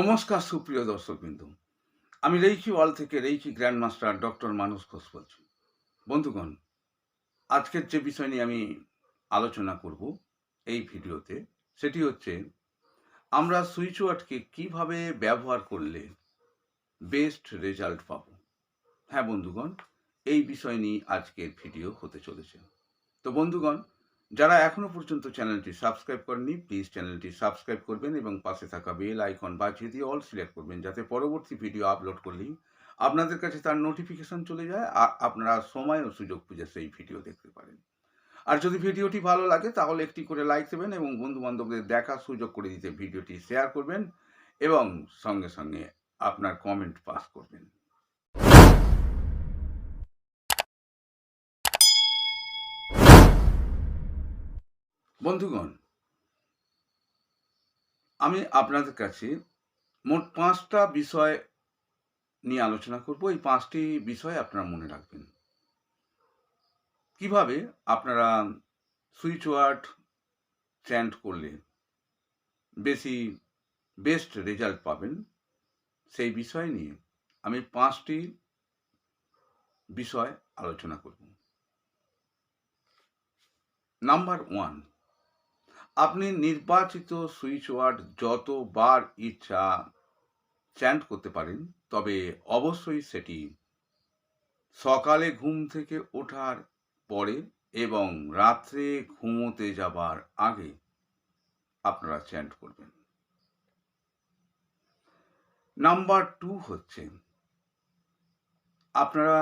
নমস্কার সুপ্রিয় দর্শকবৃন্দ, আমি রেইকি ওয়ার্ল্ড থেকে রেইকি গ্র্যান্ডমাস্টার ডক্টর মানস ঘোষ বলছি। বন্ধুগণ, আজকের যে বিষয় নিয়ে আমি আলোচনা করব এই ভিডিওতে, সেটি হচ্ছে আমরা সুইচ ওয়ার্ডকে কীভাবে ব্যবহার করলে বেস্ট রেজাল্ট পাব। হ্যাঁ বন্ধুগণ, এই বিষয় নিয়ে আজকের ভিডিও হতে চলেছে। তো বন্ধুগণ, যারা এখনো পর্যন্ত চ্যানেলটি সাবস্ক্রাইব করেননি, প্লিজ চ্যানেলটি সাবস্ক্রাইব করবেন এবং পাশে থাকা বেল আইকন বাজিয়ে দিয়ে অল সিলেক্ট করবেন, যাতে পরবর্তী ভিডিও আপলোড করলেই আপনাদের কাছে তার নোটিফিকেশন চলে যায় আর আপনারা সময় ও সুযোগ বুঝে সেই ভিডিও দেখতে পারেন। আর যদি ভিডিওটি ভালো লাগে তাহলে একটি করে লাইক দেবেন এবং বন্ধু বান্ধবদের দেখার সুযোগ করে দিতে ভিডিওটি শেয়ার করবেন এবং সঙ্গে সঙ্গে আপনার কমেন্ট পাস করবেন। বন্ধুগণ, আমি আপনাদের কাছে মোট 5টা বিষয় নিয়ে আলোচনা করব। এই 5টি বিষয় আপনারা মনে রাখবেন। কিভাবে আপনারা সুইচ ওয়ার্ড চ্যান্ট করলে বেস্ট রেজাল্ট পাবেন, সেই বিষয় নিয়ে আমি 5টি বিষয় আলোচনা করব। নাম্বার 1, আপনি নির্বাচিত সুইচ ওয়ার্ড যতবার ইচ্ছা চ্যান্ট করতে পারেন, তবে অবশ্যই সেটি সকালে ঘুম থেকে ওঠার পরে এবং রাত্রে ঘুমোতে যাবার আগে আপনারা চ্যান্ট করবেন। নাম্বার 2 হচ্ছে, আপনারা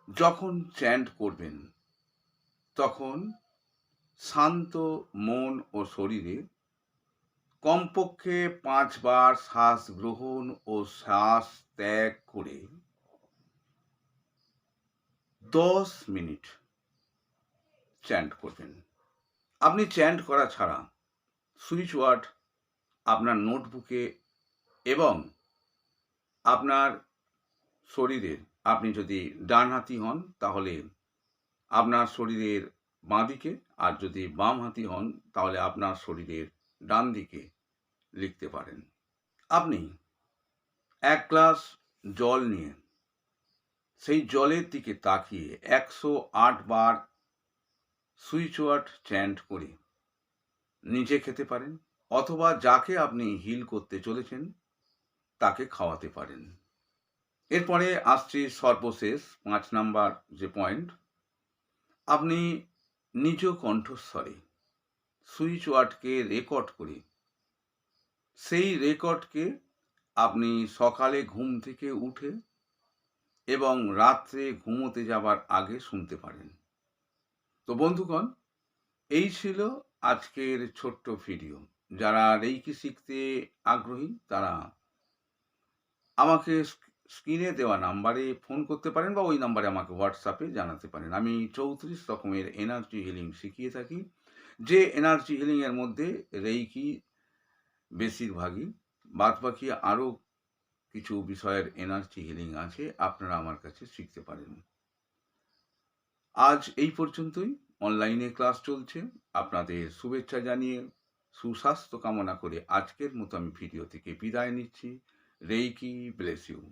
যখন চ্যান্ট করবেন তখন শান্ত মন ও শরীরে কমপক্ষে 5 বার শ্বাস গ্রহণ ও শ্বাস ত্যাগ করে 10 মিনিট চ্যান্ট করবেন। আপনি চ্যান্ট করা ছাড়া সুইচ ওয়ার্ড আপনার নোটবুকে এবং আপনার শরীরের, আপনি যদি ডানহাতি হন তাহলে আপনার শরীরের বাঁ দিকে, আর যদি বামহাতি হন তাহলে আপনার শরীরের ডান দিকে লিখতে পারেন। আপনি 1 গ্লাস জল নিয়ে সেই জলের দিকে তাকিয়ে 108 বার সুইচ ওয়ার্ড চ্যান্ট করে নিজে খেতে পারেন, অথবা যাকে আপনি হিল করতে চলেছেন তাকে খাওয়াতে পারেন। এরপরে আসছে সর্বশেষ 5 নাম্বার যে পয়েন্ট, আপনি নিজ কণ্ঠস্বরে সুইচ ওয়ার্ডকে রেকর্ড করে সেই রেকর্ডকে আপনি সকালে ঘুম থেকে উঠে এবং রাত্রে ঘুমোতে যাবার আগে শুনতে পারেন। তো বন্ধুগণ, এই ছিল আজকের ছোট্ট ভিডিও। যারা রেইকি শিখতে আগ্রহী তারা আমাকে স্ক্রিনে দেওয়া নাম্বারে ফোন করতে পারেন বা ওই নাম্বারে আমাকে হোয়াটসঅ্যাপে জানাতে পারেন। আমি 34 রকমের এনার্জি হিলিং শিখিয়ে থাকি, যে এনার্জি হিলিংয়ের মধ্যে রেইকি বেশিরভাগই, বাদবাকি আরও কিছু বিষয়ের এনার্জি হিলিং আছে, আপনারা আমার কাছে শিখতে পারেন। আজ এই পর্যন্তই। অনলাইনে ক্লাস চলছে। আপনাদের শুভেচ্ছা জানিয়ে সুস্বাস্থ্য কামনা করে আজকের মতো আমি ভিডিও থেকে বিদায় নিচ্ছি। Reiki bless you.